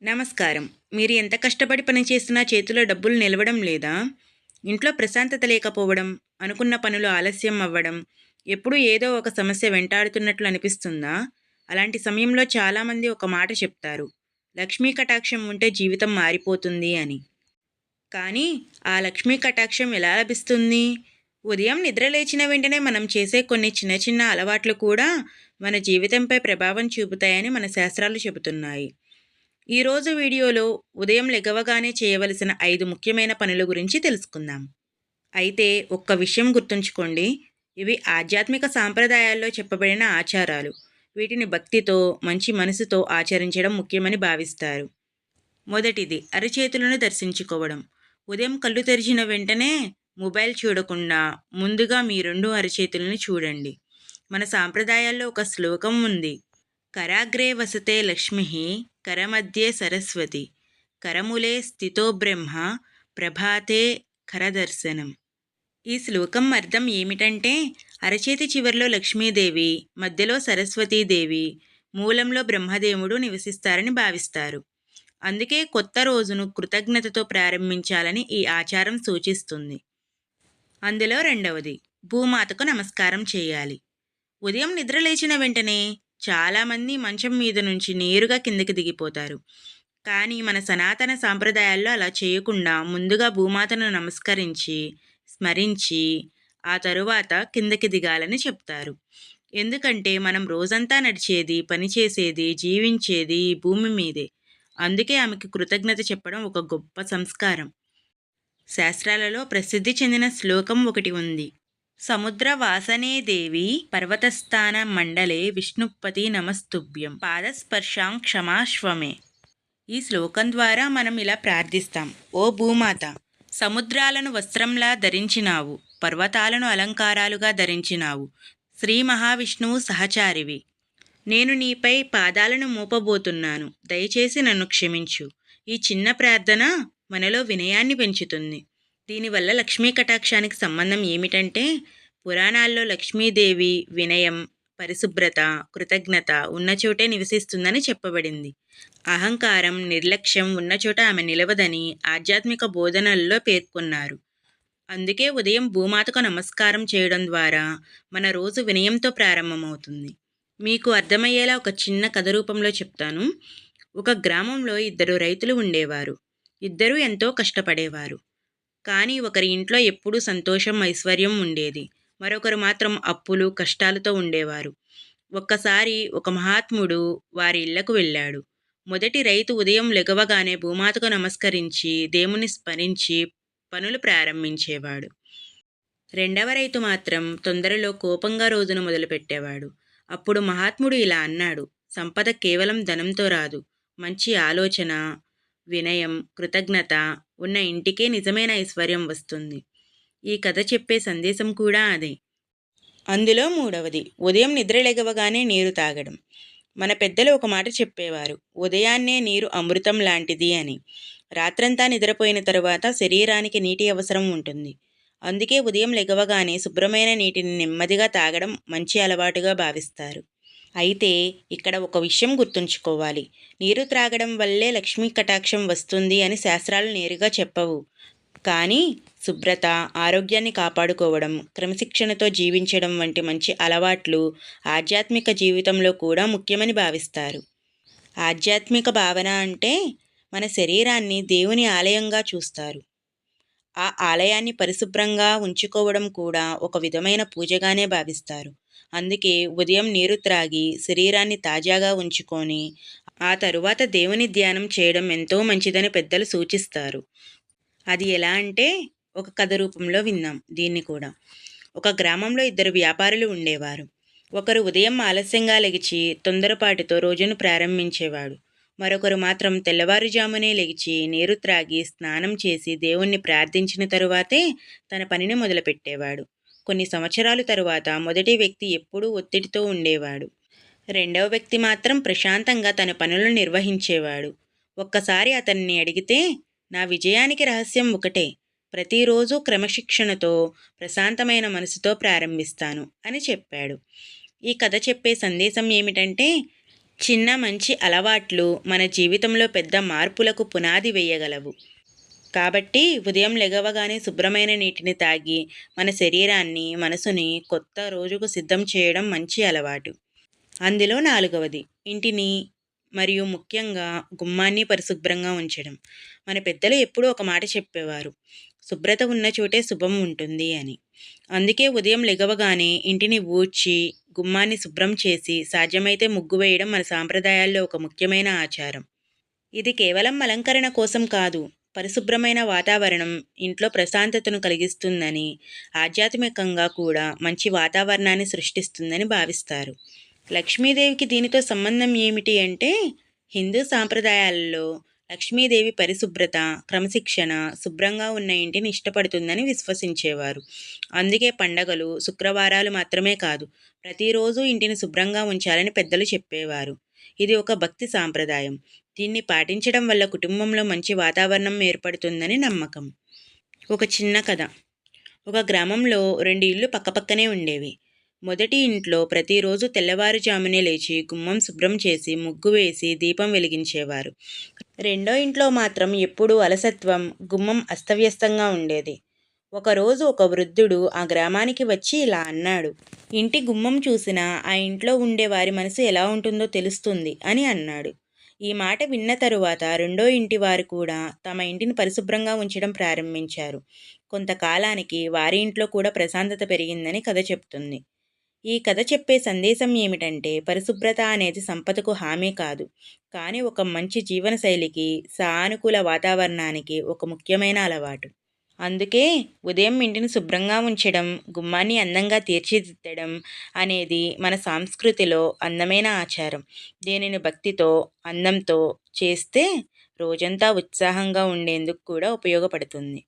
నమస్కారం. మీరు ఎంత కష్టపడి పని చేసినా చేతిలో డబ్బులు నిలవడం లేదా? ఇంట్లో ప్రశాంతత లేకపోవడం, అనుకున్న పనులు ఆలస్యం అవ్వడం, ఎప్పుడూ ఏదో ఒక సమస్య వెంటాడుతున్నట్లు అనిపిస్తుందా? అలాంటి సమయంలో చాలామంది ఒక మాట చెప్తారు. లక్ష్మీ కటాక్షం ఉంటే జీవితం మారిపోతుంది అని. కానీ ఆ లక్ష్మీ కటాక్షం ఎలా లభిస్తుంది? ఉదయం నిద్ర లేచిన వెంటనే మనం చేసే కొన్ని చిన్న చిన్న అలవాట్లు కూడా మన జీవితంపై ప్రభావం చూపుతాయని మన శాస్త్రాలు చెబుతున్నాయి. ఈరోజు వీడియోలో ఉదయం లెగవగానే చేయవలసిన 5 ముఖ్యమైన పనుల గురించి తెలుసుకుందాం. అయితే ఒక్క విషయం గుర్తుంచుకోండి. ఇవి ఆధ్యాత్మిక సాంప్రదాయాల్లో చెప్పబడిన ఆచారాలు. వీటిని భక్తితో, మంచి మనసుతో ఆచరించడం ముఖ్యమని భావిస్తారు. మొదటిది అరచేతులను దర్శించుకోవడం. ఉదయం కళ్ళు తెరిచిన వెంటనే మొబైల్ చూడకుండా ముందుగా మీ 2 అరచేతులను చూడండి. మన సాంప్రదాయాల్లో ఒక శ్లోకం ఉంది. కరాగ్రే వసతే లక్ష్మిః కరమధ్యే సరస్వతి కరములే స్థితో బ్రహ్మ ప్రభాతే కరదర్శనం. ఈ శ్లోకం అర్థం ఏమిటంటే అరచేతి చివరిలో లక్ష్మీదేవి, మధ్యలో సరస్వతీదేవి, మూలంలో బ్రహ్మదేవుడు నివసిస్తారని భావిస్తారు. అందుకే కొత్త రోజును కృతజ్ఞతతో ప్రారంభించాలని ఈ ఆచారం సూచిస్తుంది. అందులో రెండవది భూమాతకు నమస్కారం చేయాలి. ఉదయం నిద్ర లేచిన వెంటనే చాలామంది మంచం మీద నుంచి నేరుగా కిందకి దిగిపోతారు. కానీ మన సనాతన సాంప్రదాయాల్లో అలా చేయకుండా ముందుగా భూమాతను నమస్కరించి, స్మరించి, ఆ తరువాత కిందకి దిగాలని చెప్తారు. ఎందుకంటే మనం రోజంతా నడిచేది, పనిచేసేది, జీవించేది ఈ భూమి మీదే. అందుకే ఆమెకి కృతజ్ఞత చెప్పడం ఒక గొప్ప సంస్కారం. శాస్త్రాలలో ప్రసిద్ధి చెందిన శ్లోకం ఒకటి ఉంది. సముద్రవాసనే దేవి పర్వతస్థాన మండలే విష్ణుపతి నమస్తుభ్యం పాదస్పర్శాం క్షమాశ్వమే. ఈ శ్లోకం ద్వారా మనం ఇలా ప్రార్థిస్తాం. ఓ భూమాత, సముద్రాలను వస్త్రంలా ధరించినావు, పర్వతాలను అలంకారాలుగా ధరించినావు, శ్రీ మహావిష్ణువు సహచారివి. నేను నీపై పాదాలను మోపబోతున్నాను, దయచేసి నన్ను క్షమించు. ఈ చిన్న ప్రార్థన మనలో వినయాన్ని పెంచుతుంది. దీనివల్ల లక్ష్మీ కటాక్షానికి సంబంధం ఏమిటంటే, పురాణాల్లో లక్ష్మీదేవి వినయం, పరిశుభ్రత, కృతజ్ఞత ఉన్న చోటే నివసిస్తుందని చెప్పబడింది. అహంకారం, నిర్లక్ష్యం ఉన్న చోట ఆమె నిలవదని ఆధ్యాత్మిక బోధనల్లో పేర్కొన్నారు. అందుకే ఉదయం భూమాతకు నమస్కారం చేయడం ద్వారా మన రోజు వినయంతో ప్రారంభమవుతుంది. మీకు అర్థమయ్యేలా ఒక చిన్న కథ రూపంలో చెప్తాను. ఒక గ్రామంలో 2 రైతులు ఉండేవారు. ఇద్దరూ ఎంతో కష్టపడేవారు. కానీ ఒకరి ఇంట్లో ఎప్పుడూ సంతోషం, ఐశ్వర్యం ఉండేది. మరొకరు మాత్రం అప్పులు, కష్టాలతో ఉండేవారు. ఒక్కసారి ఒక మహాత్ముడు వారి ఇళ్లకు వెళ్ళాడు. మొదటి రైతు ఉదయం లెగవగానే భూమాతకు నమస్కరించి, దేవుని స్మరించి పనులు ప్రారంభించేవాడు. రెండవ రైతు మాత్రం తొందరలో కోపంగా రోజును మొదలుపెట్టేవాడు. అప్పుడు మహాత్ముడు ఇలా అన్నాడు. సంపద కేవలం ధనంతో రాదు. మంచి ఆలోచన, వినయం, కృతజ్ఞత ఉన్న ఇంటికే నిజమైన ఐశ్వర్యం వస్తుంది. ఈ కథ చెప్పే సందేశం కూడా అదే. అందులో మూడవది ఉదయం నిద్రలెగవగానే నీరు తాగడం. మన పెద్దలు ఒక మాట చెప్పేవారు. ఉదయాన్నే నీరు అమృతం లాంటిది అని. రాత్రంతా నిద్రపోయిన తరువాత శరీరానికి నీటి అవసరం ఉంటుంది. అందుకే ఉదయం లెగవగానే శుభ్రమైన నీటిని నెమ్మదిగా తాగడం మంచి అలవాటుగా భావిస్తారు. అయితే ఇక్కడ ఒక విషయం గుర్తుంచుకోవాలి. నీరు త్రాగడం వల్లే లక్ష్మీ కటాక్షం వస్తుంది అని శాస్త్రాలు నేరుగా చెప్పవు. కానీ శుభ్రత, ఆరోగ్యాన్ని కాపాడుకోవడం, క్రమశిక్షణతో జీవించడం వంటి మంచి అలవాట్లు ఆధ్యాత్మిక జీవితంలో కూడా ముఖ్యమని భావిస్తారు. ఆధ్యాత్మిక భావన అంటే మన శరీరాన్ని దేవుని ఆలయంగా చూస్తారు. ఆ ఆలయాన్ని పరిశుభ్రంగా ఉంచుకోవడం కూడా ఒక విధమైన పూజగానే భావిస్తారు. అందుకే ఉదయం నీరు త్రాగి శరీరాన్ని తాజాగా ఉంచుకొని ఆ తరువాత దేవుని ధ్యానం చేయడం ఎంతో మంచిదని పెద్దలు సూచిస్తారు. అది ఎలా అంటే ఒక కథ రూపంలో విన్నాం దీన్ని కూడా. ఒక గ్రామంలో 2 వ్యాపారులు ఉండేవారు. ఒకరు ఉదయం ఆలస్యంగా లెగిచి తొందరపాటుతో రోజును ప్రారంభించేవాడు. మరొకరు మాత్రం తెల్లవారుజామునే లెగిచి నీరు త్రాగి స్నానం చేసి దేవుణ్ణి ప్రార్థించిన తరువాతే తన పనిని మొదలుపెట్టేవాడు. కొన్ని సంవత్సరాల తరువాత మొదటి వ్యక్తి ఎప్పుడూ ఒత్తిడితో ఉండేవాడు. రెండవ వ్యక్తి మాత్రం ప్రశాంతంగా తన పనులను నిర్వహించేవాడు. ఒక్కసారి అతన్ని అడిగితే, నా విజయానికి రహస్యం ఒకటే, ప్రతిరోజు క్రమశిక్షణతో ప్రశాంతమైన మనసుతో ప్రారంభిస్తాను అని చెప్పాడు. ఈ కథ చెప్పే సందేశం ఏమిటంటే, చిన్న మంచి అలవాట్లు మన జీవితంలో పెద్ద మార్పులకు పునాది వేయగలవు. కాబట్టి ఉదయం లెగవగానే శుభ్రమైన నీటిని తాగి మన శరీరాన్ని, మనసుని కొత్త రోజుకు సిద్ధం చేయడం మంచి అలవాటు. అందులో నాలుగవది ఇంటిని మరియు ముఖ్యంగా గుమ్మాన్ని పరిశుభ్రంగా ఉంచడం. మన పెద్దలు ఎప్పుడూ ఒక మాట చెప్పేవారు, శుభ్రత ఉన్న చోటే శుభం ఉంటుంది అని. అందుకే ఉదయం లెగవగానే ఇంటిని ఊడ్చి గుమ్మాన్ని శుభ్రం చేసి సాధ్యమైతే ముగ్గు వేయడం మన సాంప్రదాయాల్లో ఒక ముఖ్యమైన ఆచారం. ఇది కేవలం అలంకరణ కోసం కాదు, పరిశుభ్రమైన వాతావరణం ఇంట్లో ప్రశాంతతను కలిగిస్తుందని, ఆధ్యాత్మికంగా కూడా మంచి వాతావరణాన్ని సృష్టిస్తుందని భావిస్తారు. లక్ష్మీదేవికి దీనితో సంబంధం ఏమిటి అంటే, హిందూ సాంప్రదాయాలలో లక్ష్మీదేవి పరిశుభ్రత, క్రమశిక్షణ, శుభ్రంగా ఉన్న ఇంటిని ఇష్టపడుతుందని విశ్వసించేవారు. అందుకే పండగలు, శుక్రవారాలు మాత్రమే కాదు, ప్రతిరోజు ఇంటిని శుభ్రంగా ఉంచాలని పెద్దలు చెప్పేవారు. ఇది ఒక భక్తి సాంప్రదాయం. దీన్ని పాటించడం వల్ల కుటుంబంలో మంచి వాతావరణం ఏర్పడుతుందని నమ్మకం. ఒక చిన్న కథ. ఒక గ్రామంలో 2 ఇళ్ళు పక్కపక్కనే ఉండేవి. మొదటి ఇంట్లో ప్రతిరోజు తెల్లవారుజామునే లేచి గుమ్మం శుభ్రం చేసి ముగ్గు వేసి దీపం వెలిగించేవారు. రెండో ఇంట్లో మాత్రం ఎప్పుడూ అలసత్వం, గుమ్మం అస్తవ్యస్తంగా ఉండేది. ఒకరోజు ఒక వృద్ధుడు ఆ గ్రామానికి వచ్చి ఇలా అన్నాడు, ఇంటి గుమ్మం చూసినా ఆ ఇంట్లో ఉండే వారి మనసు ఎలా ఉంటుందో తెలుస్తుంది అని అన్నాడు. ఈ మాట విన్న తరువాత రెండో ఇంటి వారు కూడా తమ ఇంటిని పరిశుభ్రంగా ఉంచడం ప్రారంభించారు. కొంతకాలానికి వారి ఇంట్లో కూడా ప్రశాంతత పెరిగిందని కథ చెప్తుంది. ఈ కథ చెప్పే సందేశం ఏమిటంటే, పరిశుభ్రత అనేది సంపదకు హామీ కాదు, కానీ ఒక మంచి జీవనశైలికి, సానుకూల వాతావరణానికి ఒక ముఖ్యమైన అలవాటు. అందుకే ఉదయం ఇంటిని శుభ్రంగా ఉంచడం, గుమ్మాన్ని అందంగా తీర్చిదిద్దడం అనేది మన సంస్కృతిలో అందమైన ఆచారం. దీనిని భక్తితో, అందంతో చేస్తే రోజంతా ఉత్సాహంగా ఉండేందుకు కూడా ఉపయోగపడుతుంది.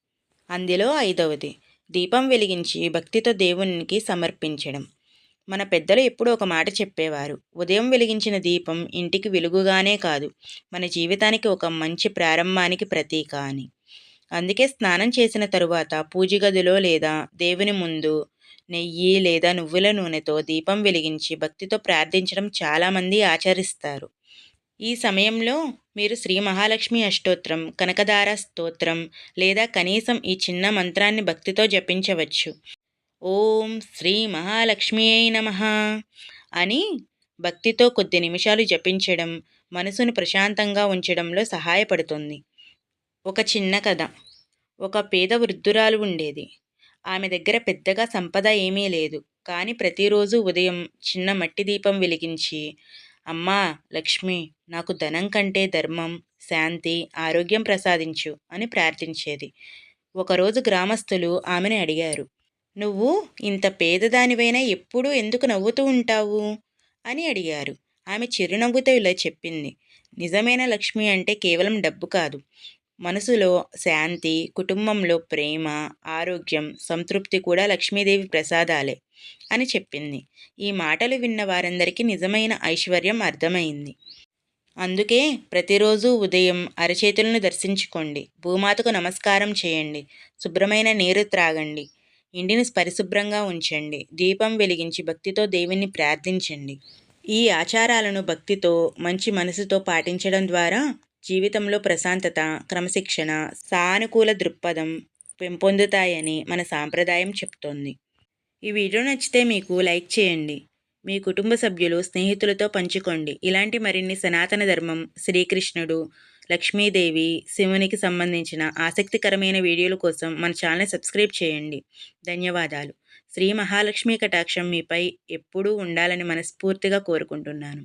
అందులో ఐదవది దీపం వెలిగించి భక్తితో దేవునికి సమర్పించడం. మన పెద్దలు ఎప్పుడూ ఒక మాట చెప్పేవారు, ఉదయం వెలిగించిన దీపం ఇంటికి వెలుగుగానే కాదు, మన జీవితానికి ఒక మంచి ప్రారంభానికి ప్రతీక అని. అందుకే స్నానం చేసిన తరువాత పూజ గదిలో లేదా దేవుని ముందు నెయ్యి లేదా నువ్వుల నూనెతో దీపం వెలిగించి భక్తితో ప్రార్థించడం చాలామంది ఆచరిస్తారు. ఈ సమయంలో మీరు శ్రీ మహాలక్ష్మి అష్టోత్రం, కనకదార స్తోత్రం లేదా కనీసం ఈ చిన్న మంత్రాన్ని భక్తితో జపించవచ్చు. ఓం శ్రీ మహాలక్ష్మియై నమః అని భక్తితో కొద్ది నిమిషాలు జపించడం మనసును ప్రశాంతంగా ఉంచడంలో సహాయపడుతుంది. ఒక చిన్న కథ. ఒక పేద వృద్ధురాలు ఉండేది. ఆమె దగ్గర పెద్దగా సంపద ఏమీ లేదు. కానీ ప్రతిరోజు ఉదయం చిన్న మట్టి దీపం వెలిగించి, అమ్మా లక్ష్మి, నాకు ధనం కంటే ధర్మం, శాంతి, ఆరోగ్యం ప్రసాదించు అని ప్రార్థించేది. ఒకరోజు గ్రామస్తులు ఆమెను అడిగారు, నువ్వు ఇంత పేదదానివైనా ఎప్పుడూ ఎందుకు నవ్వుతూ ఉంటావు అని అడిగారు. ఆమె చిరునవ్వుతో ఇలా చెప్పింది, నిజమైన లక్ష్మి అంటే కేవలం డబ్బు కాదు, మనసులో శాంతి, కుటుంబంలో ప్రేమ, ఆరోగ్యం, సంతృప్తి కూడా లక్ష్మీదేవి ప్రసాదాలే అని చెప్పింది. ఈ మాటలు విన్న వారందరికీ నిజమైన ఐశ్వర్యం అర్థమైంది. అందుకే ప్రతిరోజు ఉదయం అరచేతులను దర్శించుకోండి, భూమాతకు నమస్కారం చేయండి, శుభ్రమైన నీరు త్రాగండి, ఇంటిని పరిశుభ్రంగా ఉంచండి, దీపం వెలిగించి భక్తితో దేవుణ్ణి ప్రార్థించండి. ఈ ఆచారాలను భక్తితో, మంచి మనసుతో పాటించడం ద్వారా జీవితంలో ప్రశాంతత, క్రమశిక్షణ, సానుకూల దృక్పథం పెంపొందుతాయని మన సాంప్రదాయం చెప్తోంది. ఈ వీడియో నచ్చితే మీకు లైక్ చేయండి. మీ కుటుంబ సభ్యులు, స్నేహితులతో పంచుకోండి. ఇలాంటి మరిన్ని సనాతన ధర్మం, శ్రీకృష్ణుడు, లక్ష్మీదేవి, శివునికి సంబంధించిన ఆసక్తికరమైన వీడియోల కోసం మన ఛానల్ని సబ్స్క్రైబ్ చేయండి. ధన్యవాదాలు. శ్రీ మహాలక్ష్మి కటాక్షం మీపై ఎప్పుడూ ఉండాలని మనస్ఫూర్తిగా కోరుకుంటున్నాను.